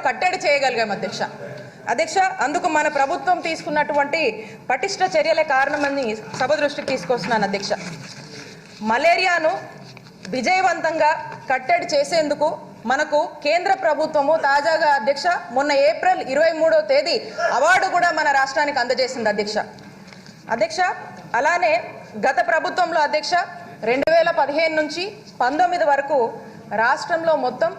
కట్టడి చేయగలిగాం అధ్యక్ష. అధ్యక్ష, అందుకు మన ప్రభుత్వం తీసుకున్నటువంటి పటిష్ట చర్యలే కారణమని సభ దృష్టికి తీసుకొస్తున్నాను అధ్యక్ష. మలేరియాను విజయవంతంగా కట్టడి చేసేందుకు మనకు కేంద్ర ప్రభుత్వము తాజాగా అధ్యక్ష మొన్న ఏప్రిల్ 23వ తేదీ అవార్డు కూడా మన రాష్ట్రానికి అందజేసింది అధ్యక్ష. అధ్యక్ష, అలానే గత ప్రభుత్వంలో అధ్యక్ష 2015 నుంచి 19 వరకు రాష్ట్రంలో మొత్తం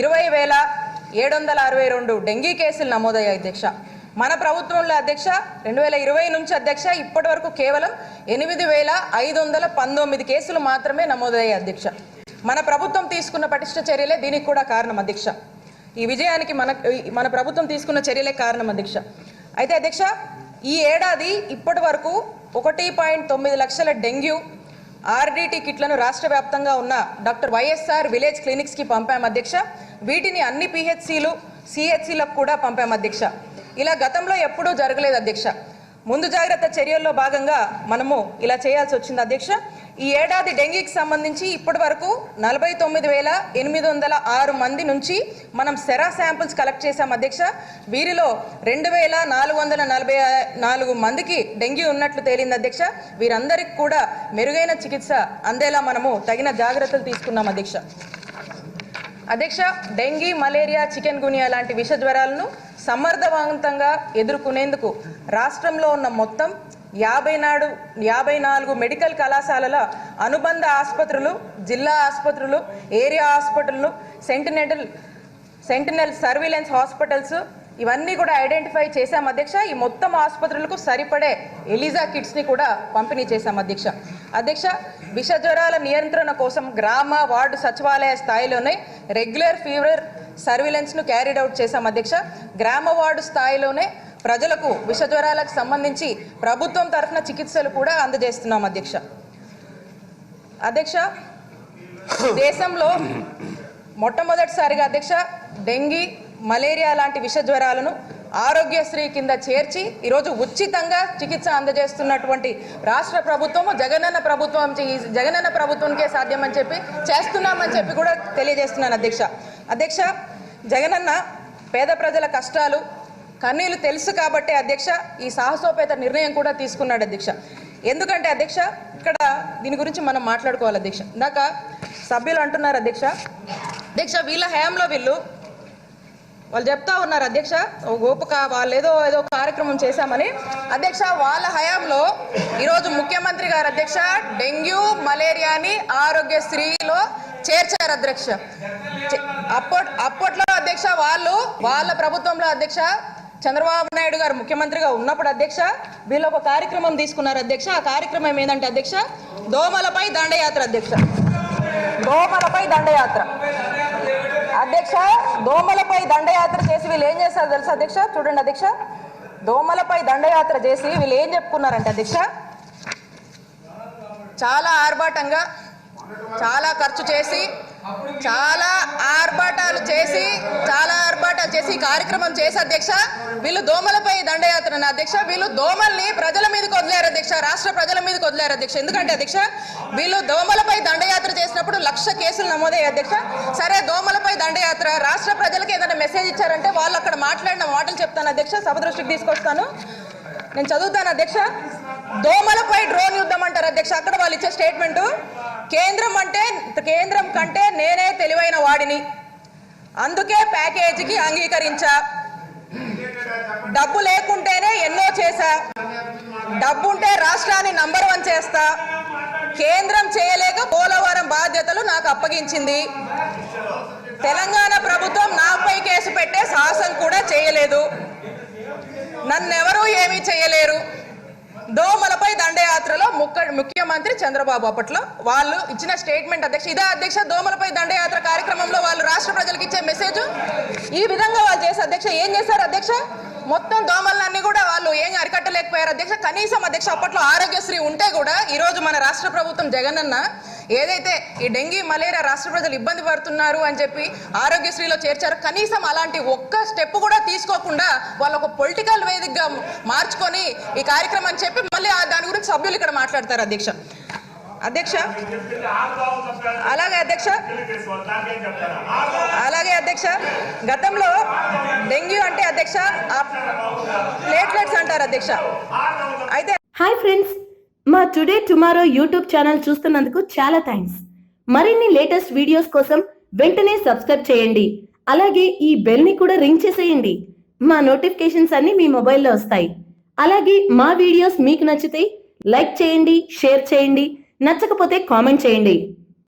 20,762 డెంగీ కేసులు నమోదయ్యాయి అధ్యక్ష. మన ప్రభుత్వంలో అధ్యక్ష 2020 నుంచి అధ్యక్ష ఇప్పటి వరకు కేవలం 8,519 కేసులు మాత్రమే నమోదయ్యాయి అధ్యక్ష. మన ప్రభుత్వం తీసుకున్న పటిష్ట చర్యలే దీనికి కూడా కారణం అధ్యక్ష. ఈ విజయానికి మన ప్రభుత్వం తీసుకున్న చర్యలే కారణం అధ్యక్ష. అయితే అధ్యక్ష, ఈ ఏడాది ఇప్పటి వరకు 1.9 లక్షల డెంగ్యూ ఆర్డిటి కిట్లను రాష్ట్ర వ్యాప్తంగా ఉన్న డాక్టర్ వైఎస్ఆర్ విలేజ్ క్లినిక్స్కి పంపాం అధ్యక్ష. వీటిని అన్ని పిహెచ్సిలు సిహెచ్సిలకు కూడా పంపాం అధ్యక్ష. ఇలా గతంలో ఎప్పుడూ జరగలేదు అధ్యక్ష. ముందు జాగ్రత్త చర్యల్లో భాగంగా మనము ఇలా చేయాల్సి వచ్చింది అధ్యక్ష. ఈ ఏడాది డెంగీకి సంబంధించి ఇప్పటి వరకు 49,806 మంది నుంచి మనం సెరా శాంపిల్స్ కలెక్ట్ చేశాం అధ్యక్ష. వీరిలో 2,444 మందికి డెంగ్యూ ఉన్నట్లు తేలింది అధ్యక్ష. వీరందరికీ కూడా మెరుగైన చికిత్స అందేలా మనము తగిన జాగ్రత్తలు తీసుకున్నాం అధ్యక్ష. అధ్యక్ష, డెంగీ, మలేరియా, చికెన్ గునియా లాంటి విష జ్వరాలను సమర్థవంతంగా ఎదుర్కొనేందుకు రాష్ట్రంలో ఉన్న మొత్తం 54 మెడికల్ కళాశాలల అనుబంధ ఆసుపత్రులు, జిల్లా ఆసుపత్రులు, ఏరియా హాస్పిటళ్ళు, సెంటినల్ సర్వీలెన్స్ హాస్పిటల్స్ ఇవన్నీ కూడా ఐడెంటిఫై చేశాం అధ్యక్ష. ఈ మొత్తం ఆసుపత్రులకు సరిపడే ఎలిజా కిట్స్ని కూడా పంపిణీ చేశాం అధ్యక్ష. అధ్యక్ష, విష జ్వరాల నియంత్రణ కోసం గ్రామ వార్డు సచివాలయ స్థాయిలోనే రెగ్యులర్ ఫీవర్ సర్వీలెన్స్ను క్యారీడ్ అవుట్ చేశాం అధ్యక్ష. గ్రామ వార్డు స్థాయిలోనే ప్రజలకు విష జ్వరాలకు సంబంధించి ప్రభుత్వం తరఫున చికిత్సలు కూడా అందజేస్తున్నాం అధ్యక్ష. అధ్యక్ష, దేశంలో మొట్టమొదటిసారిగా అధ్యక్ష డెంగీ, మలేరియా లాంటి విష జ్వరాలను ఆరోగ్యశ్రీ కింద చేర్చి ఈరోజు ఉచితంగా చికిత్స అందజేస్తున్నటువంటి రాష్ట్ర ప్రభుత్వము జగనన్న ప్రభుత్వంకే సాధ్యమని చెప్పి చేస్తున్నామని చెప్పి కూడా తెలియజేస్తున్నాను అధ్యక్ష. అధ్యక్ష, జగనన్న పేద ప్రజల కష్టాలు కన్నీళ్లు తెలుసు కాబట్టి అధ్యక్ష ఈ సాహసోపేత నిర్ణయం కూడా తీసుకున్నాడు అధ్యక్ష. ఎందుకంటే అధ్యక్ష ఇక్కడ దీని గురించి మనం మాట్లాడుకోవాలి అధ్యక్ష. ఇందాక సభ్యులు అంటున్నారు అధ్యక్ష వీళ్ళ హయాంలో వాళ్ళు చెప్తా ఉన్నారు అధ్యక్ష ఓపిక వాళ్ళు ఏదో కార్యక్రమం చేశామని. అధ్యక్ష, వాళ్ళ హయాంలో ఈరోజు ముఖ్యమంత్రి గారు అధ్యక్ష డెంగ్యూ, మలేరియాని ఆరోగ్యశ్రీలో చేర్చారు అధ్యక్ష. అప్పట్లో అధ్యక్ష వాళ్ళ ప్రభుత్వంలో అధ్యక్ష చంద్రబాబు నాయుడు గారు ముఖ్యమంత్రిగా ఉన్నప్పుడు అధ్యక్ష వీళ్ళు ఒక కార్యక్రమం తీసుకున్నారు అధ్యక్ష. ఆ కార్యక్రమం ఏంటంటే అధ్యక్ష దోమలపై దండయాత్ర అధ్యక్ష. దోమలపై దండయాత్ర అధ్యక్ష. దోమలపై దండయాత్ర చేసి వీళ్ళు ఏం చేస్తారు తెలుసా అధ్యక్ష? చూడండి అధ్యక్ష, దోమలపై దండయాత్ర చేసి వీళ్ళు ఏం చెప్పుకున్నారంటే అధ్యక్ష చాలా ఆర్భాటంగా చాలా ఖర్చు చేసి చాలా ఆర్భాటాలు చేసి కార్యక్రమం చేసి అధ్యక్ష వీళ్ళు దోమలపై దండయాత్ర అధ్యక్ష. వీళ్ళు దోమల్ని ప్రజల మీదకి వదిలేరు అధ్యక్ష, రాష్ట్ర ప్రజల మీదకి వదిలేరు అధ్యక్ష. ఎందుకంటే అధ్యక్ష వీళ్ళు దోమలపై దండయాత్ర చేసినప్పుడు 1,00,000 కేసులు నమోదయ్యాయి అధ్యక్ష. సరే, దోమలపై దండయాత్ర రాష్ట్ర ప్రజలకు ఏదైనా మెసేజ్ ఇచ్చారంటే వాళ్ళు అక్కడ మాట్లాడిన మాటలు చెప్తాను అధ్యక్ష, సభ దృష్టికి తీసుకొస్తాను, నేను చదువుతాను అధ్యక్ష. దోమలపై డ్రోన్ యుద్ధం అంటారు అధ్యక్ష. అక్కడ వాళ్ళు ఇచ్చే స్టేట్మెంటు కేంద్రం కంటే నేనే తెలివైన వాడిని, అందుకే ప్యాకేజీకి అంగీకరించా, డబ్బు లేకుంటేనే ఎన్నో చేశా, డబ్బుంటే రాష్ట్రాన్ని నంబర్ 1 చేస్తా, కేంద్రం చేయలేక పోలవరం బాధ్యతలు నాకు అప్పగించింది, తెలంగాణ ప్రభుత్వం నాపై కేసు పెట్టే సాహసం కూడా చేయలేదు, నన్నెవరూ ఏమీ చేయలేరు. దోమలపై దండయాత్రలో ముఖ్యమంత్రి చంద్రబాబు అప్పట్లో వాళ్ళు ఇచ్చిన స్టేట్మెంట్ అధ్యక్ష. ఇదే అధ్యక్ష దోమలపై దండయాత్ర కార్యక్రమంలో వాళ్ళు రాష్ట్ర ప్రజలకు ఇచ్చే మెసేజ్. ఈ విధంగా వాళ్ళు చేసి అధ్యక్ష ఏం చేశారు అధ్యక్ష? మొత్తం దోమలన్నీ కూడా వాళ్ళు ఏం అరికట్టలేకపోయారు అధ్యక్ష. కనీసం అధ్యక్ష అప్పట్లో ఆరోగ్యశ్రీ ఉంటే కూడా ఈరోజు మన రాష్ట్ర ప్రభుత్వం జగనన్న ఏదైతే ఈ డెంగీ, మలేరియా రాష్ట్ర ప్రజలు ఇబ్బంది పడుతున్నారు అని చెప్పి ఆరోగ్యశ్రీలో చేర్చారు, కనీసం అలాంటి ఒక్క స్టెప్ కూడా తీసుకోకుండా వాళ్ళు ఒక పొలిటికల్ వేదికగా మార్చుకొని ఈ కార్యక్రమం చెప్పి మళ్ళీ దాని గురించి సభ్యులు ఇక్కడ మాట్లాడతారు అధ్యక్ష. అలాగే అధ్యక్ష అధ్యక్ష గతంలో డెంగ్యూ అంటే అధ్యక్ష ప్లేట్లెట్స్ అంటారు అధ్యక్ష. అయితే హాయ్ ఫ్రెండ్స్, మా టుడే టుమారో యూట్యూబ్ ఛానల్ చూస్తున్నందుకు చాలా థ్యాంక్స్. మరిన్ని లేటెస్ట్ వీడియోస్ కోసం వెంటనే సబ్స్క్రైబ్ చేయండి. అలాగే ఈ బెల్ ని కూడా రింగ్ చేసేయండి. మా నోటిఫికేషన్స్ అన్ని మీ మొబైల్లో వస్తాయి. అలాగే మా వీడియోస్ మీకు నచ్చితే లైక్ చేయండి, షేర్ చేయండి, నచ్చకపోతే కామెంట్ చేయండి.